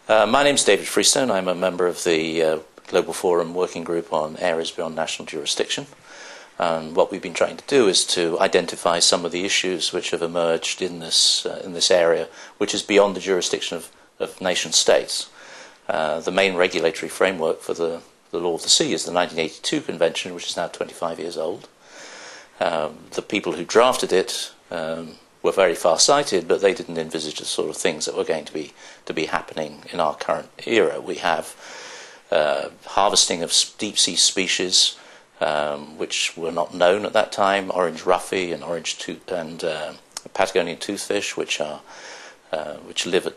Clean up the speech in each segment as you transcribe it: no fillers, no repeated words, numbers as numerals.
My name is David Freestone. I'm a member of the Global Forum Working Group on Areas Beyond National Jurisdiction. And what we've been trying to do is to identify some of the issues which have emerged in this area, which is beyond the jurisdiction of nation states. The main regulatory framework for the law of the sea is the 1982 Convention, which is now 25 years old. The people who drafted it were very far-sighted, but they didn't envisage the sort of things that were going to be happening in our current era. We have harvesting of deep-sea species which were not known at that time: orange roughy and Patagonian toothfish, which live at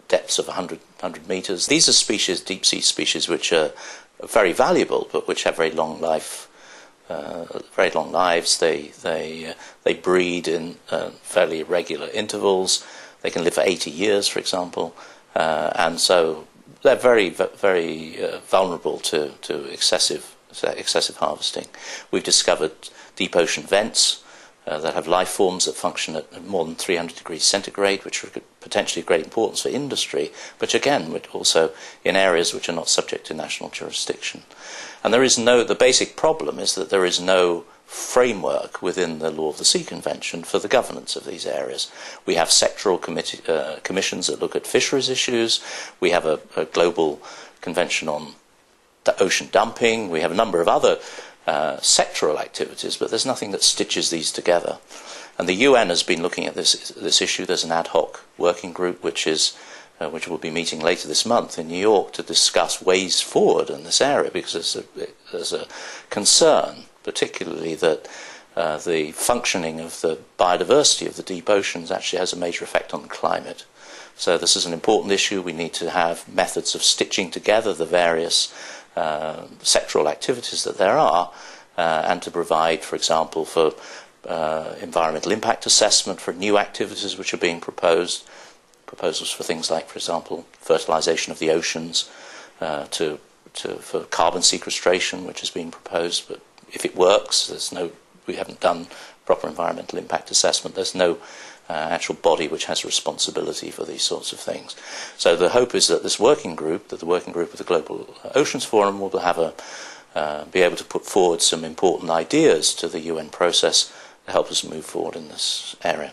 depths of 100 meters. These are species, deep-sea species, which are very valuable, but which have very long lives. They breed in fairly irregular intervals. They can live for 80 years, for example, and so they're very vulnerable to excessive harvesting. We've discovered deep ocean vents that have life forms that function at more than 300 degrees centigrade, which are potentially of great importance for industry, but again, also in areas which are not subject to national jurisdiction. And the basic problem is that there is no framework within the Law of the Sea Convention for the governance of these areas. We have sectoral commissions that look at fisheries issues. We have a global convention on ocean dumping. We have a number of other sectoral activities, but there's nothing that stitches these together. And the UN has been looking at this issue. There's an ad hoc working group which will be meeting later this month in New York to discuss ways forward in this area, because there's a concern, particularly that the functioning of the biodiversity of the deep oceans actually has a major effect on the climate. So this is an important issue. We need to have methods of stitching together the various sectoral activities that there are, and to provide, for example, for environmental impact assessment for new activities which are being proposals for things like, for example, fertilization of the oceans, for carbon sequestration, which is being proposed. But if it works, we haven't done proper environmental impact assessment. There's no actual body which has responsibility for these sorts of things. So the hope is that the working group of the Global Oceans Forum will be able to put forward some important ideas to the UN process to help us move forward in this area.